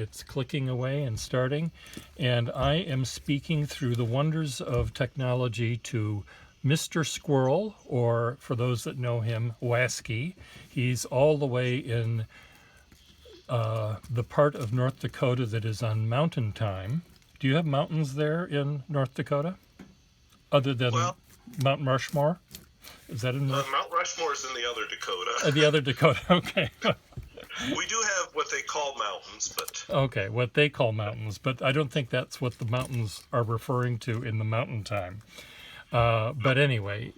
it's clicking away and starting. And I am speaking through the wonders of technology to Mister Squirrel, or for those that know him, Wasky. He's all the way in the part of North Dakota that is on mountain time. Do you have mountains there in North Dakota? Other than Mount Rushmore? Is that in Mount Rushmore's in the other Dakota. The other Dakota, okay. We do have what they call mountains, but... Okay, what they call mountains, but I don't think that's what the mountains are referring to in the mountain time. But anyway,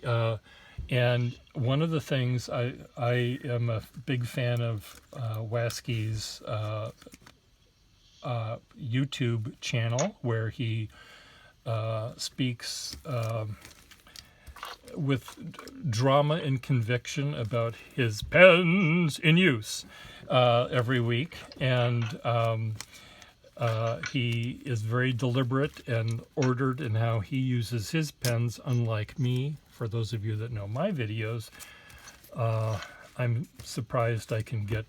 and one of the things, I am a big fan of Wasky's YouTube channel, where he speaks with drama and conviction about his pens in use every week, and he is very deliberate and ordered in how he uses his pens, unlike me. For those of you that know my videos, I'm surprised I can get,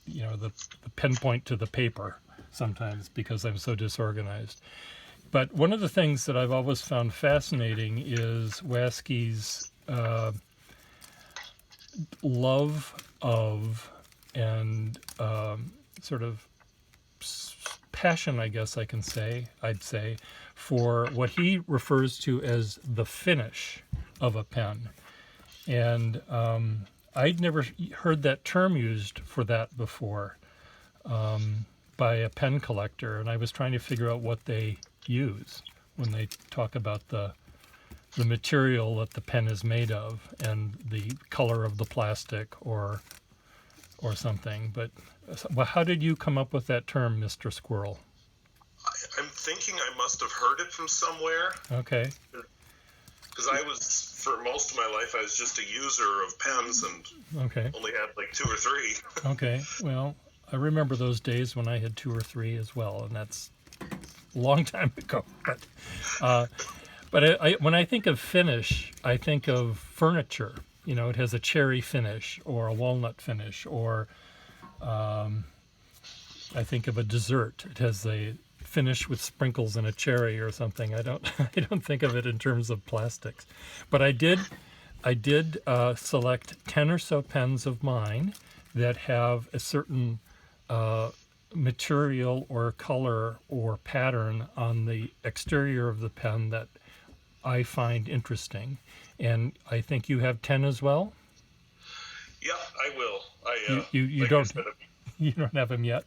the pen point to the paper sometimes because I'm so disorganized. But one of the things that I've always found fascinating is Wasky's love of and sort of passion, I guess I'd say, for what he refers to as the finish of a pen. And I'd never heard that term used for that before by a pen collector, and I was trying to figure out what they use when they talk about the material that the pen is made of and the color of the plastic or something. But how did you come up with that term, Mr. Squirrel? I'm thinking I must have heard it from somewhere. Okay. Because for most of my life, I was just a user of pens and only had like 2 or 3. Okay, well, I remember those days when I had 2 or 3 as well, and that's a long time ago. But when I think of finish, I think of furniture. It has a cherry finish or a walnut finish, or I think of a dessert. It has a finish with sprinkles and a cherry or something. I don't think of it in terms of plastics. But I did select 10 or so pens of mine that have a certain material or color or pattern on the exterior of the pen that I find interesting. And I think you have 10 as well? Yeah, I will. You don't have them yet?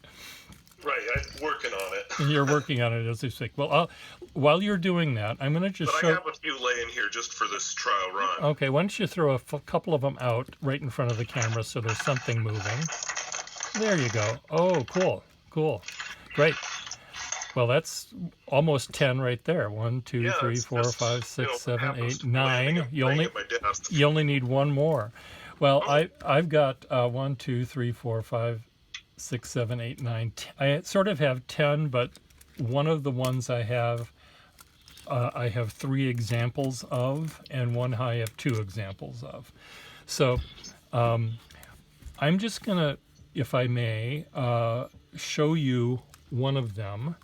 Right, I'm working on it. And you're working on it as you speak. Well, while you're doing that, I'm going to just show... I have a few laying here just for this trial run. Okay, why don't you throw a couple of them out right in front of the camera so there's something moving. There you go. Oh, cool. Great. Well, that's almost 10 right there. 1, 2, 3, 4, 5, 6, 7, 8, 9. You only need one more. Well, I've got 1, 2, 3, 4, 5, 6, 7, 8, 9. I sort of have 10, but one of the ones I have 3 examples of, and one I have 2 examples of. So I'm just going to, if I may, show you one of them,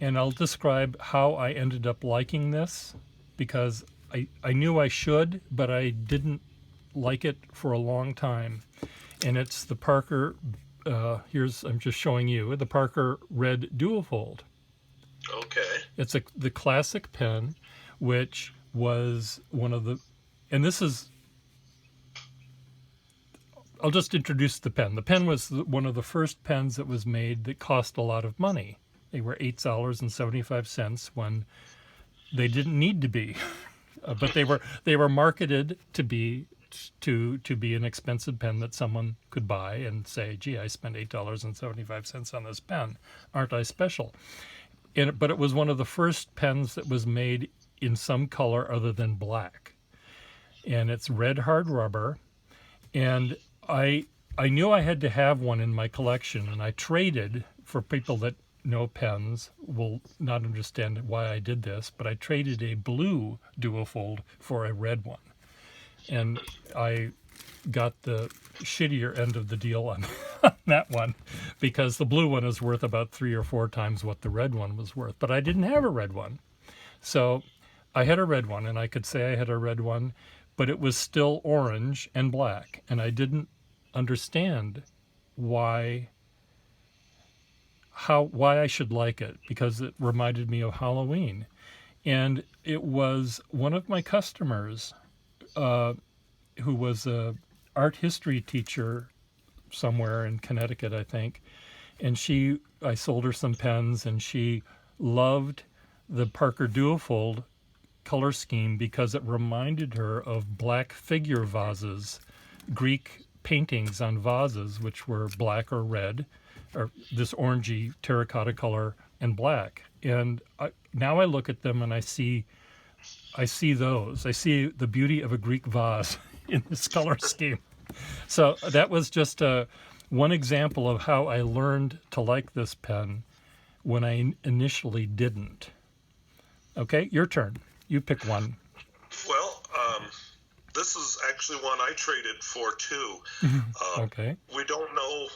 and I'll describe how I ended up liking this, because I knew I should, but I didn't like it for a long time. And it's the Parker, I'm just showing you, the Parker Red Duofold. Okay. It's the classic pen, which was one of the, and this is, I'll just introduce the pen. The pen was one of the first pens that was made that cost a lot of money. They were $8.75 when they didn't need to be, but they were marketed to be an expensive pen that someone could buy and say, "Gee, I spent $8.75 on this pen. Aren't I special?" But it was one of the first pens that was made in some color other than black, and it's red hard rubber, and I knew I had to have one in my collection, and I traded, for people that know pens will not understand why I did this, but I traded a blue Duofold for a red one. And I got the shittier end of the deal that one, because the blue one is worth about 3 or 4 times what the red one was worth. But I didn't have a red one. So I had a red one, and I could say I had a red one, but it was still orange and black. And I didn't understand why I should like it, because it reminded me of Halloween. And it was one of my customers who was a art history teacher somewhere in Connecticut, I think. And I sold her some pens, and she loved the Parker Duofold color scheme because it reminded her of black figure vases, Greek paintings on vases, which were black or red, or this orangey terracotta color and black. And now I look at them and I see those. I see the beauty of a Greek vase in this color scheme. So that was just one example of how I learned to like this pen when I initially didn't. Okay, your turn. You pick one. Well, this is actually one I traded for too. Okay. We don't know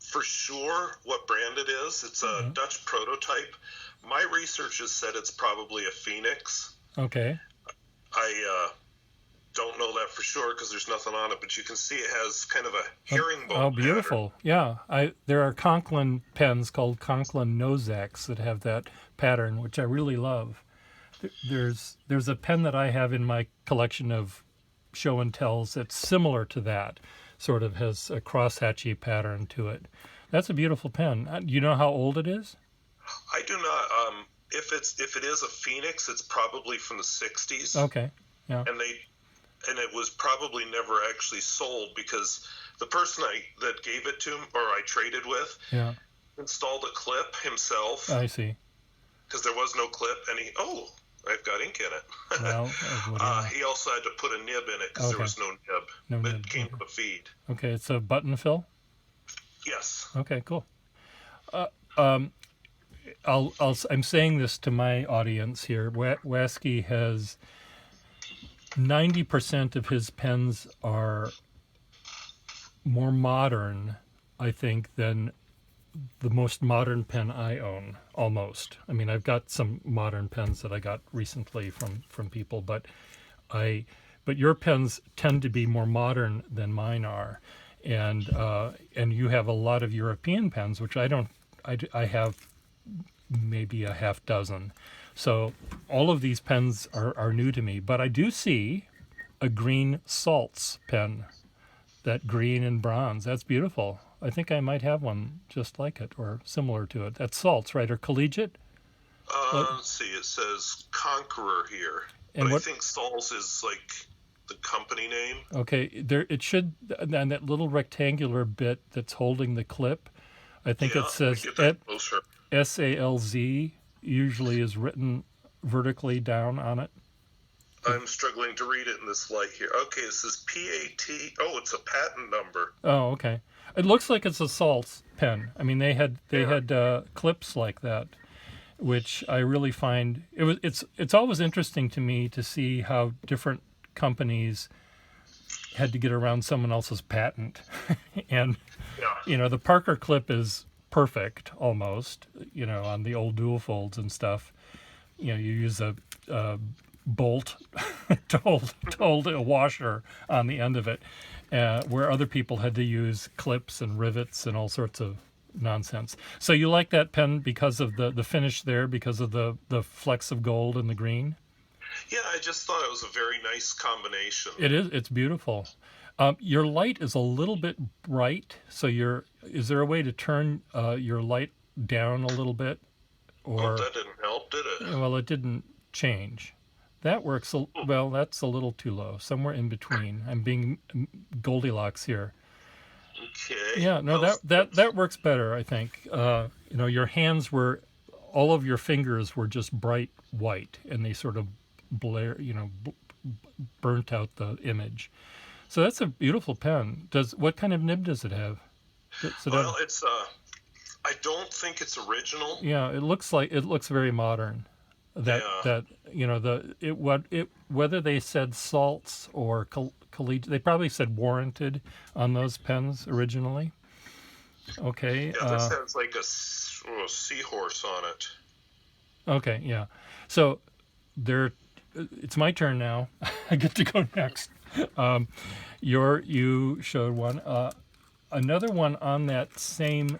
for sure what brand it is. It's a Dutch prototype. My research has said it's probably a Phoenix. Okay. I don't know that for sure because there's nothing on it, but you can see it has kind of a herringbone. Oh, beautiful. Pattern. Yeah. There are Conklin pens called Conklin Nozacs that have that pattern, which I really love. There's a pen that I have in my collection of show and tells that's similar to that, sort of has a crosshatchy pattern to it. That's a beautiful pen. Do you know how old it is? I do not. If it is a Phoenix, it's probably from the 60s. Okay. Yeah. And it was probably never actually sold because the person that gave it to him, or I traded with, installed a clip himself. I see. Because there was no clip, and I've got ink in it. Well, he also had to put a nib in it because there was no nib. It came with a feed. Okay, it's a button fill? Yes. Okay, cool. I'm saying this to my audience here. Wasky has 90% of his pens are more modern, I think, than the most modern pen I own, almost. I mean, I've got some modern pens that I got recently from people, but your pens tend to be more modern than mine are, and you have a lot of European pens, which I don't. I have maybe a half dozen. So all of these pens are new to me, but I do see a green Salts pen, that green and bronze. That's beautiful. I think I might have one just like it or similar to it. That's Salts, right? Or Collegiate? Let's see. It says Conqueror here. But I think Salts is like the company name. Okay. It should, and that little rectangular bit that's holding the clip, I think it says SALZ usually is written vertically down on it. I'm struggling to read it in this light here. Okay, it says PAT. Oh, it's a patent number. Oh, okay. It looks like it's a Salts pen. I mean, they had clips like that, which I really find it's always interesting to me to see how different companies had to get around someone else's patent. And the Parker clip is perfect almost, on the old duofolds and stuff. You use a bolt to hold a washer on the end of it, where other people had to use clips and rivets and all sorts of nonsense. So you like that pen because of the finish there, because of the flecks of gold and the green? Yeah, I just thought it was a very nice combination. It is. It's beautiful. Your light is a little bit bright, so is there a way to turn your light down a little bit? Or that didn't help, did it? Well, it didn't change. That works. Well, that's a little too low. Somewhere in between. I'm being Goldilocks here. Okay. Yeah. No, that works better, I think. Your hands all of your fingers were just bright white, and they sort of burnt out the image. So that's a beautiful pen. What kind of nib does it have? It's I don't think it's original. Yeah, it looks very modern. Whether they said Salts or Collegiate, they probably said warranted on those pens originally. Okay. Yeah, this has like a seahorse on it. Okay, yeah. So it's my turn now. I get to go next. Um, you showed one. Another one on that same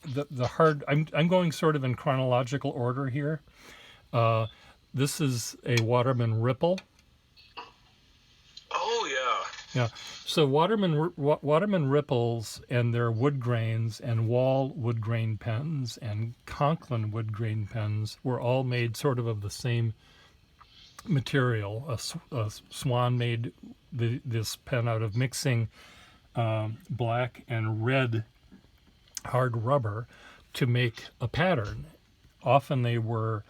the hard. I'm going sort of in chronological order here. Uh, this is a Waterman Ripple. Oh yeah. Yeah. So Waterman Ripples and their wood grains and Wall wood grain pens and Conklin wood grain pens were all made sort of the same material. A Swan made this pen out of mixing black and red hard rubber to make a pattern. Often they were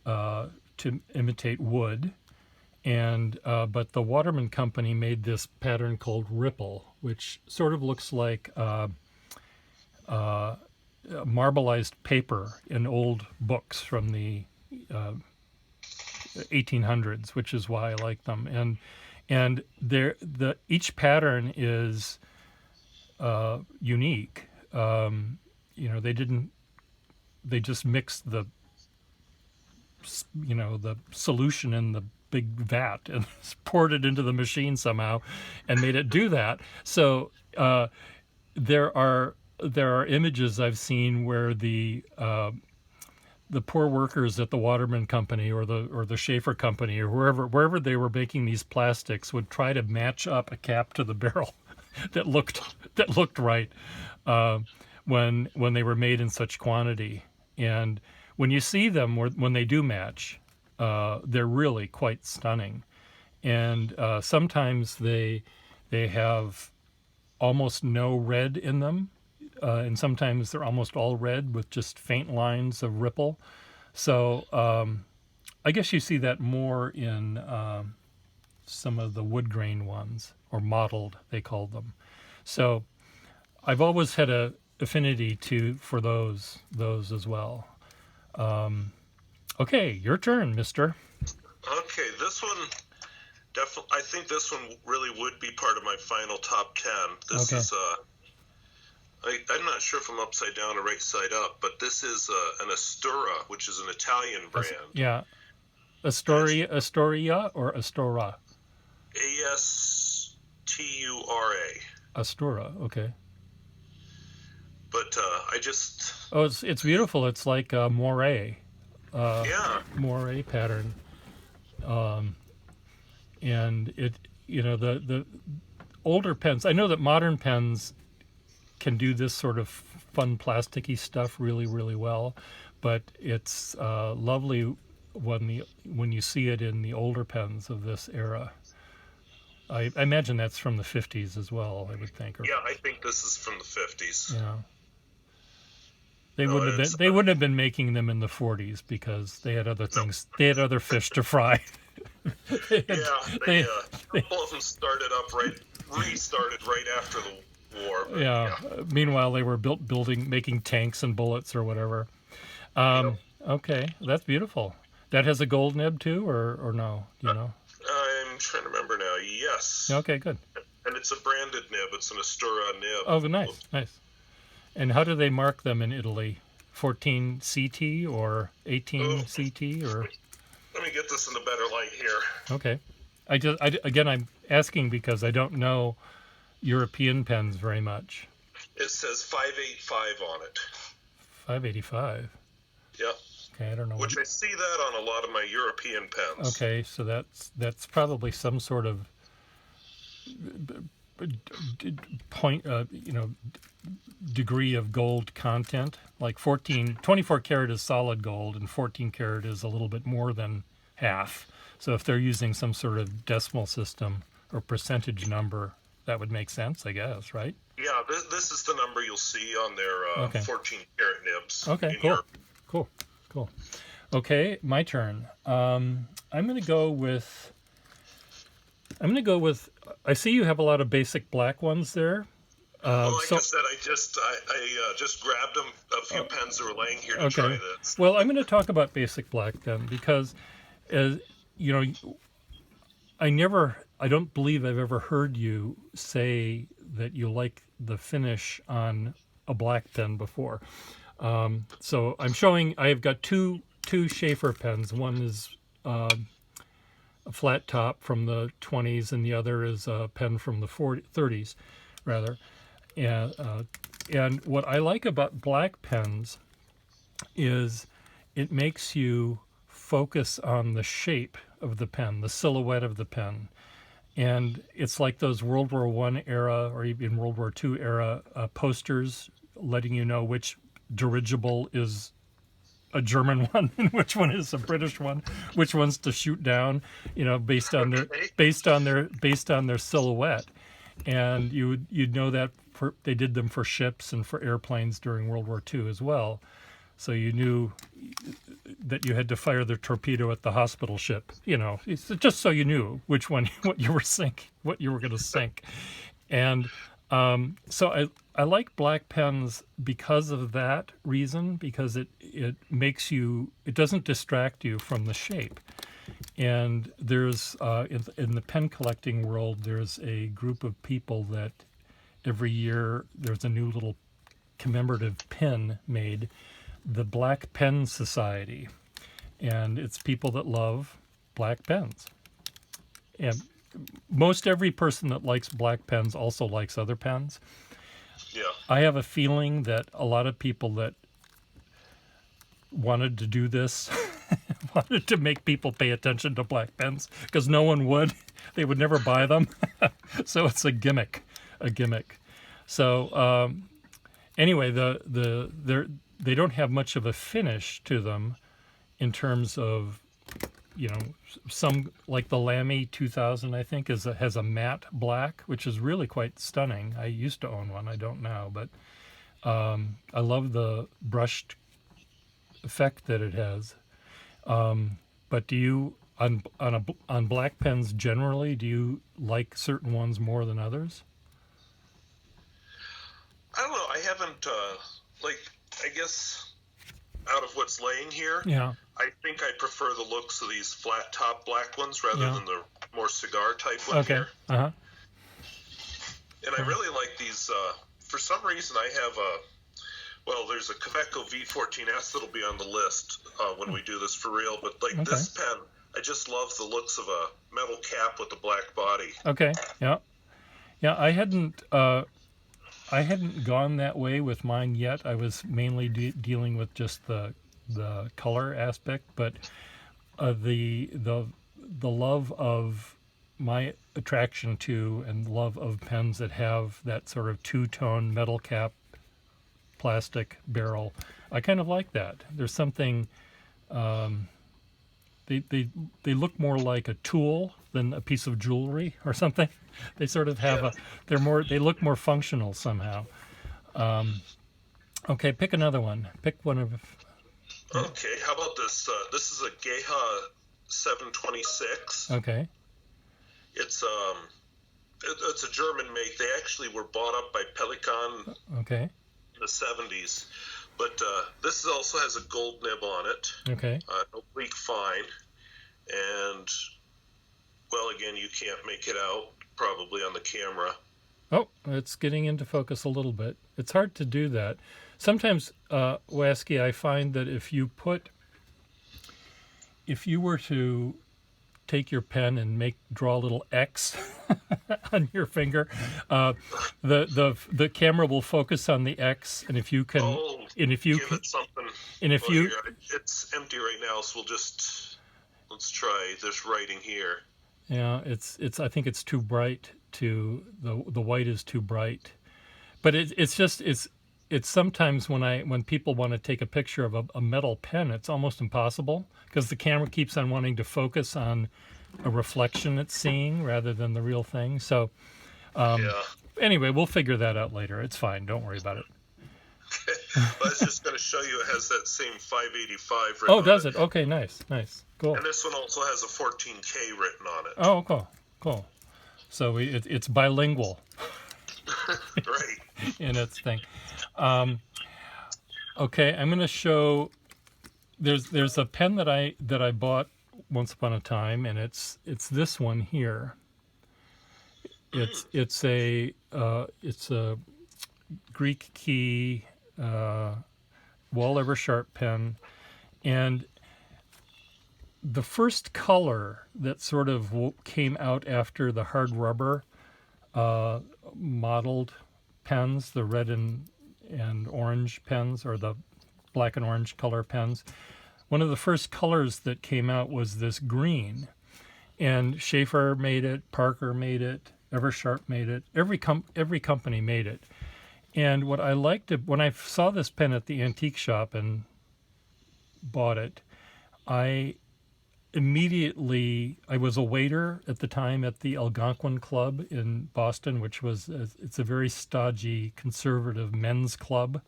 to imitate wood, and but the Waterman Company made this pattern called Ripple, which sort of looks like marbleized paper in old books from the 1800s, which is why I like them. And each pattern is unique. They just mixed the solution in the big vat and poured it into the machine somehow and made it do that. So there are images I've seen where the poor workers at the Waterman Company or the Schaefer Company or wherever they were making these plastics would try to match up a cap to the barrel that looked right when they were made in such quantity. And when you see them when they do match, they're really quite stunning. And sometimes they have almost no red in them, and sometimes they're almost all red with just faint lines of ripple. So I guess you see that more in some of the wood grain ones, or mottled, they called them. So I've always had a affinity for those as well. Okay, your turn, mister. Okay, this one definitely. I think this one really would be part of my final top 10. This is I'm not sure if I'm upside down or right side up, but this is an Astura, which is an Italian brand. Yeah, Astoria or Astora. Astura. Astura, okay. But I just. Oh, it's beautiful. It's like a moire. Yeah. Moire pattern. And it, the older pens. I know that modern pens can do this sort of fun plasticky stuff really, really well, but it's lovely when you see it in the older pens of this era. I imagine that's from the 50s as well, I would think. Yeah, I think this is from the 50s. Yeah. They wouldn't have been making them in the 40s because they had other things. They had other fish to fry. A couple of them restarted right after the war. But, yeah. Meanwhile, they were making tanks and bullets or whatever. Okay, that's beautiful. That has a gold nib too, or no? Do you know? I'm trying to remember now. Yes. Okay, good. And it's a branded nib. It's an Astura nib. Oh, nice. And how do they mark them in Italy? 14 CT or 18 CT or? Let me get this in a better light here. Okay. I'm asking because I don't know European pens very much. It says 585 on it. 585. Yep. Okay, I don't know. Which I see that on a lot of my European pens. Okay, so that's probably some sort of point, degree of gold content. Like 24 karat is solid gold, and 14 karat is a little bit more than half. So if they're using some sort of decimal system or percentage number, that would make sense, I guess, right? Yeah, this is the number you'll see on their 14 karat nibs. Okay, cool. Okay, my turn. I'm going to go with. I see you have a lot of basic black ones there. Like I said, I just grabbed them, a few pens that were laying here to try this. Well, I'm going to talk about basic black then, because, I don't believe I've ever heard you say that you like the finish on a black pen before. So I have got two Schaefer pens. One is a flat top from the 20s, and the other is a pen from the 30s, rather. And what I like about black pens is it makes you focus on the shape of the pen, the silhouette of the pen. And it's like those World War I era or even World War II era posters letting you know which dirigible is a German one and which one is a British one, which one's to shoot down, based on their silhouette. And you'd know that they did them for ships and for airplanes during World War II as well. So you knew that you had to fire the torpedo at the hospital ship, it's just so you knew what you were going to sink. And so I like black pens because of that reason, because it doesn't distract you from the shape. And there's in the pen collecting world, there's a group of people that every year there's a new little commemorative pin made, the Black Pen Society, and it's people that love black pens. And most every person that likes black pens also likes other pens. Yeah. I have a feeling that a lot of people that wanted to do this wanted to make people pay attention to black pens because no one would. They would never buy them. So it's a gimmick. So anyway, they don't have much of a finish to them in terms of, some like the Lamy 2000, I think, has a matte black, which is really quite stunning. I used to own one. I don't now, but I love the brushed effect that it has. But do you, on black pens generally, do you like certain ones more than others? I don't know. I haven't, I guess out of what's laying here, Yeah. I think I prefer the looks of these flat top black ones rather than the more cigar type one Okay. here. Uh-huh. And I really like these. For some reason, I have there's a Kaweco V14S that'll be on the list when we do this for real. But this pen, I just love the looks of a metal cap with a black body. Okay. Yeah. Yeah. I hadn't gone that way with mine yet. I was mainly dealing with just the color aspect, but the love of my attraction to and love of pens that have that sort of two-tone metal cap plastic barrel, I kind of like that. There's something they look more like a tool than a piece of jewelry or something. They sort of have they look more functional somehow. Okay, pick another one. Pick one of. Okay, how about this? This is a Geha 726. Okay. It's a German make. They actually were bought up by Pelikan Okay. in the 70s. But this also has a gold nib on it. Okay. Oblique fine. And, well, again, you can't make it out probably on the camera. Oh, it's getting into focus a little bit. It's hard to do that. Sometimes, Wasky, I find that if you were to take your pen and draw a little X on your finger, the camera will focus on the X, and if you can, give it something. And if it's empty right now, so let's try this writing here. Yeah, I think it's too bright. The white is too bright, but it's sometimes when people want to take a picture of a metal pen, it's almost impossible because the camera keeps on wanting to focus on a reflection it's seeing rather than the real thing. So anyway, we'll figure that out later. It's fine. Don't worry about it. I was just going to show you it has that same 585 written Oh, does it? Okay, nice. Cool. And this one also has a 14K written on it. Oh, cool. So it's bilingual. Right. In its thing. Okay, I'm going to show. There's a pen that I bought once upon a time, and it's this one here. It's a Greek key, Wall Eversharp pen, and the first color that sort of came out after the hard rubber modeled pens, the red and orange pens, or the black and orange color pens. One of the first colors that came out was this green, and Schaefer made it, Parker made it, Eversharp made it, every company made it. And what I liked, when I saw this pen at the antique shop and bought it, I was a waiter at the time at the Algonquin Club in Boston, which it's a very stodgy, conservative men's club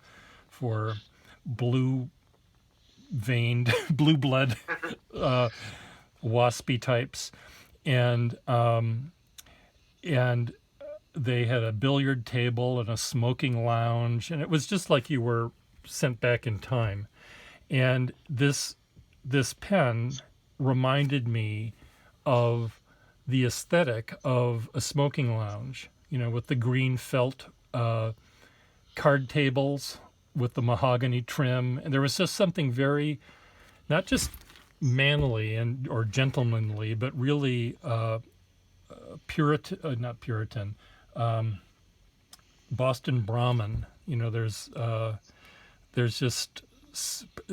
for blue-veined, blue-blood, waspy types, and they had a billiard table and a smoking lounge, and it was just like you were sent back in time. And this pen reminded me of the aesthetic of a smoking lounge, with the green felt card tables with the mahogany trim. And there was just something very, not just manly or gentlemanly, but really not Puritan, Boston Brahmin. There's just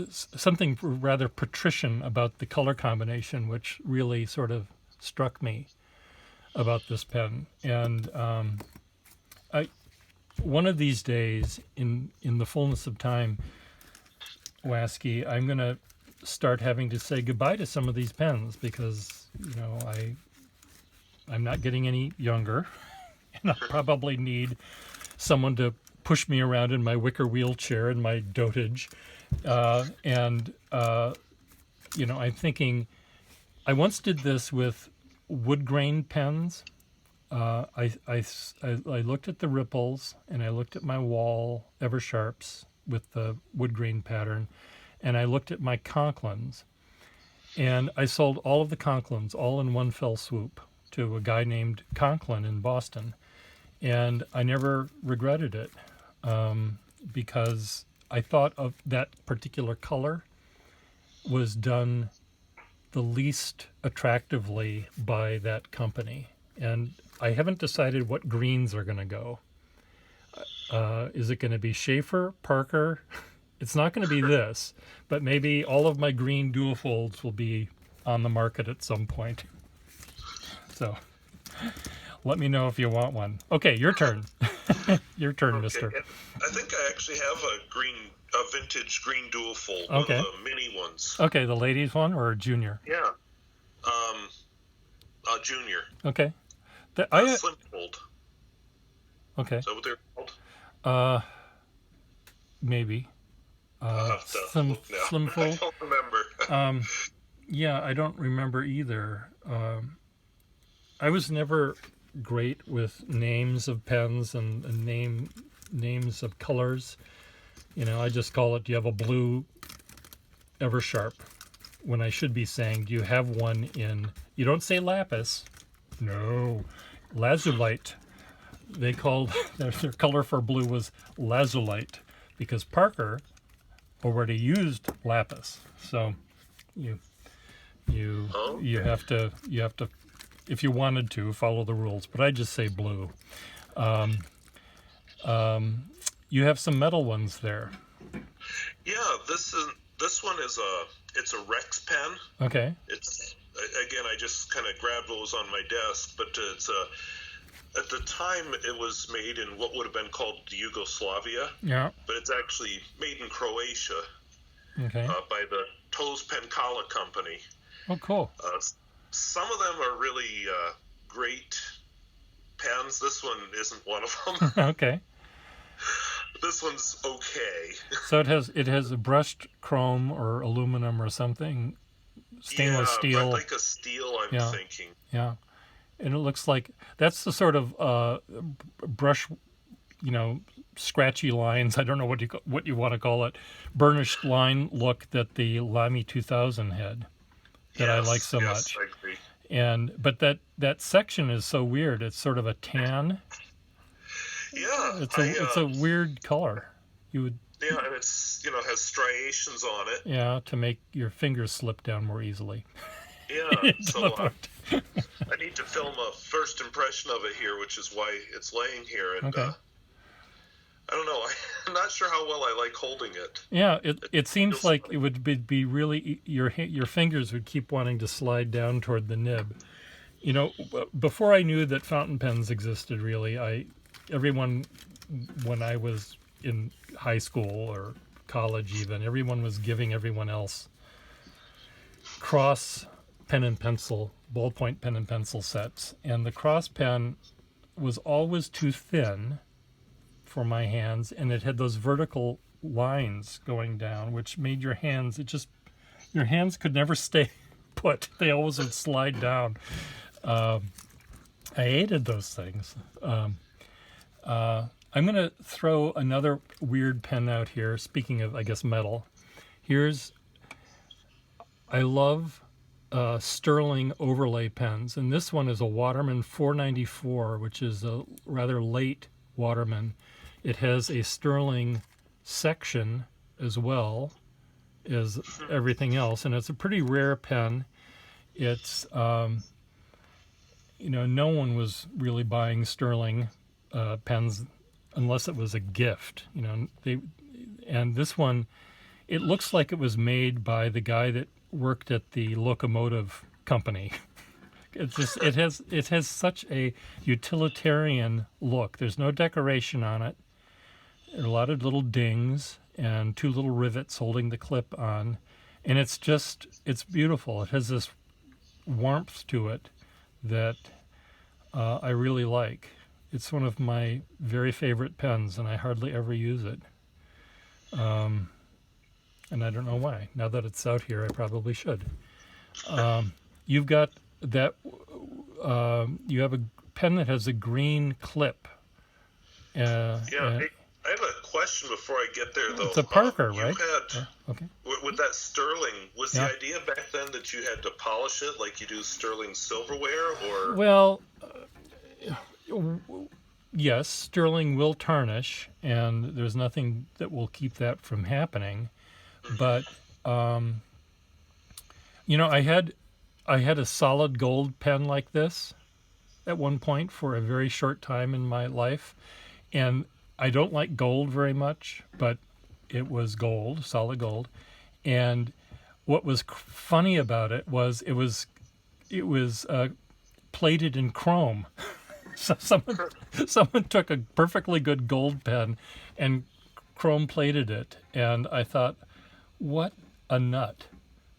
something rather patrician about the color combination, which really sort of struck me about this pen. And one of these days, in the fullness of time, Wasky, I'm going to start having to say goodbye to some of these pens because, I'm not getting any younger, and I probably need someone to push me around in my wicker wheelchair in my dotage. I'm thinking, I once did this with wood grain pens. I looked at the ripples, and I looked at my Wall Eversharps with the wood grain pattern, and I looked at my Conklins, and I sold all of the Conklins all in one fell swoop to a guy named Conklin in Boston, and I never regretted it because I thought of that particular color was done the least attractively by that company. And I haven't decided what greens are going to go. Is it going to be Schaefer, Parker? It's not going to be this, but maybe all of my green duofolds will be on the market at some point. So let me know if you want one. Okay, your turn. Your turn, okay, mister. I think I actually have a vintage green duofold, okay. One of the mini ones. Okay, the ladies one or junior? Yeah. Junior. Okay. Slim fold. Okay. Is that what they're called? Maybe. Slim fold? I don't remember. Yeah, I don't remember either. I was never great with names of pens and names of colors. I just call it, do you have a blue Eversharp? When I should be saying, do you have one you don't say lapis. No. Lazulite. They called, their color for blue was lazulite because Parker already used lapis. So you have to, if you wanted to, follow the rules, but I just say blue. You have some metal ones there. Yeah, this one is it's a Rex pen. Okay. It's again, I just kind of grabbed what was on my desk, but it's at the time it was made in what would have been called Yugoslavia. Yeah. But it's actually made in Croatia. Okay. By the Toz Penkala company. Oh, cool. Some of them are really great pens. This one isn't one of them. Okay. This one's okay. So it has a brushed chrome or aluminum or something, stainless steel. Yeah, like a steel, I'm thinking. Yeah, and it looks like that's the sort of brush, scratchy lines. I don't know what you want to call it, burnished line look that the Lamy 2000 had. That I like so much. I agree. But that section is so weird. It's sort of a tan. Yeah, It's a weird color. You would yeah, and it's has striations on it. Yeah, to make your fingers slip down more easily. Yeah, To so the point. I need to film a first impression of it here, which is why it's laying here. And Okay. I don't know. I'm not sure how well I like holding it. Yeah, it seems feels like funny. it would be really your fingers would keep wanting to slide down toward the nib. Before I knew that fountain pens existed, really, everyone when I was in high school or college, even everyone was giving everyone else cross pen and pencil, ballpoint pen and pencil sets, and the cross pen was always too thin for my hands, and it had those vertical lines going down, which made your hands your hands could never stay put. They always would slide down. I hated those things. I'm going to throw another weird pen out here. Speaking of, I guess, metal, I love Sterling overlay pens, and this one is a Waterman 494, which is a rather late Waterman. It has a Sterling section as well as everything else, and it's a pretty rare pen. It's no one was really buying Sterling pens unless it was a gift. And this one, it looks like it was made by the guy that worked at the locomotive company. It has such a utilitarian look. There's no decoration on it. There are a lot of little dings and two little rivets holding the clip on, and it's beautiful. It has this warmth to it that I really like. It's one of my very favorite pens, and I hardly ever use it. And I don't know why. Now that it's out here, I probably should. You've got that. You have a pen that has a green clip. I have a question before I get there, though. It's a Parker, you right? Had, okay. With that Sterling, was the idea back then that you had to polish it like you do Sterling silverware, or? Well, yes, Sterling will tarnish, and there's nothing that will keep that from happening. But I had a solid gold pen like this at one point for a very short time in my life, and I don't like gold very much, but it was gold, solid gold. And what was funny about it was it was plated in chrome. So someone took a perfectly good gold pen and chrome plated it, and I thought, what a nut!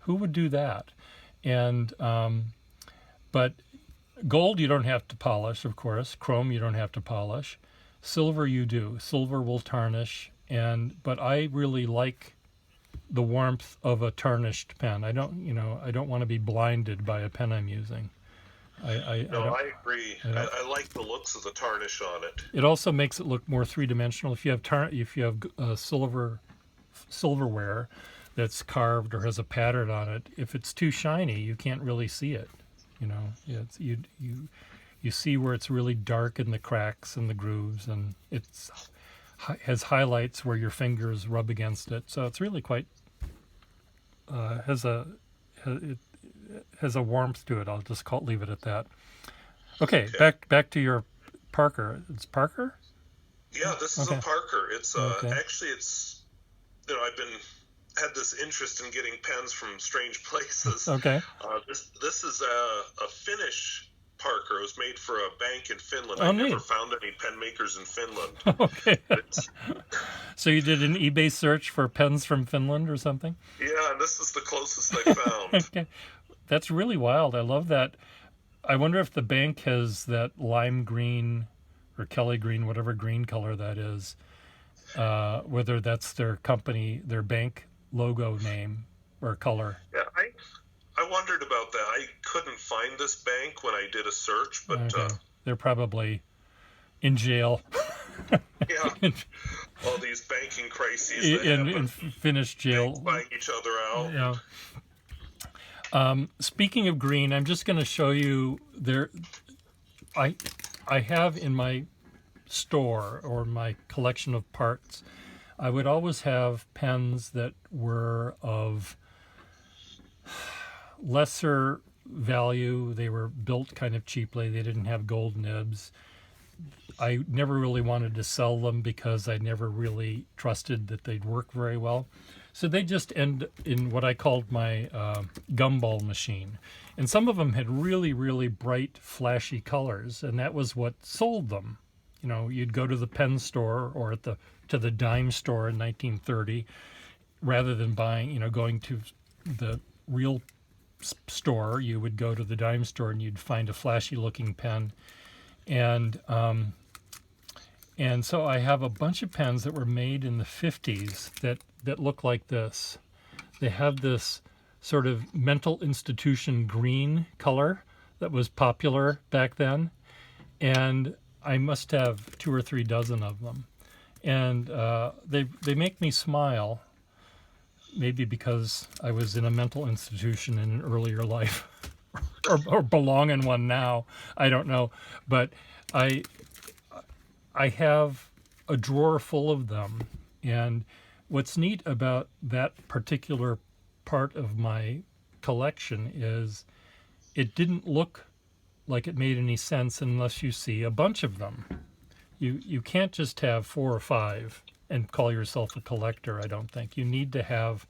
Who would do that? And but gold you don't have to polish, of course. Chrome you don't have to polish. Silver you do. Silver will tarnish, but I really like the warmth of a tarnished pen. I don't want to be blinded by a pen I'm using. I agree. I like the looks of the tarnish on it. It also makes it look more three-dimensional. If you have silverware that's carved or has a pattern on it, if it's too shiny, you can't really see it. You see where it's really dark in the cracks and the grooves, and it has highlights where your fingers rub against it. So it's really quite has a warmth to it. I'll just leave it at that. Okay. Back to your Parker. It's Parker? Yeah, this is a Parker. It's actually I've had this interest in getting pens from strange places. Okay. This is a Finnish Parker. It was made for a bank in Finland. Oh, I neat. never found any pen makers in Finland. Okay. So you did an eBay search for pens from Finland or something? Yeah, and this is the closest I found. Okay. That's really wild. I love that. I wonder if the bank has that lime green or Kelly green, whatever green color that is, whether that's their company, their bank logo name or color. Yeah, I wondered about that. I couldn't find this bank when I did a search, but they're probably in jail. Yeah, all these banking crises in Finnish jail, buying each other out. Yeah. Speaking of green, I'm just going to show you there. I have in my store or my collection of parts, I would always have pens that were of lesser value. They were built kind of cheaply. They didn't have gold nibs. I never really wanted to sell them because I never really trusted that they'd work very well. So they just end in what I called my gumball machine. And some of them had really, really bright, flashy colors, and that was what sold them. You know, you'd go to the pen store or to the dime store in 1930, rather than going to the real store. You would go to the dime store and you'd find a flashy looking pen. And so I have a bunch of pens that were made in the 50s that look like this. They have this sort of mental institution green color that was popular back then. And I must have 2 or 3 dozen of them. And they make me smile, maybe because I was in a mental institution in an earlier life or belong in one now. I don't know. But I have a drawer full of them. And what's neat about that particular part of my collection is it didn't look like it made any sense unless you see a bunch of them. You can't just have 4 or 5 and call yourself a collector, I don't think. You need to have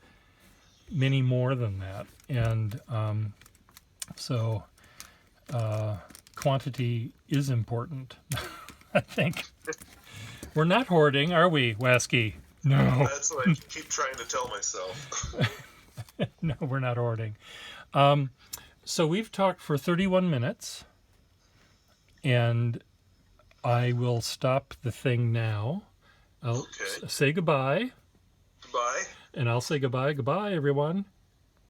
many more than that. And so quantity is important, I think. We're not hoarding, are we, Wasky? No. That's what I keep trying to tell myself. No, we're not hoarding. So we've talked for 31 minutes, and I will stop the thing now. I'll say goodbye. Goodbye. And I'll say goodbye. Goodbye, everyone.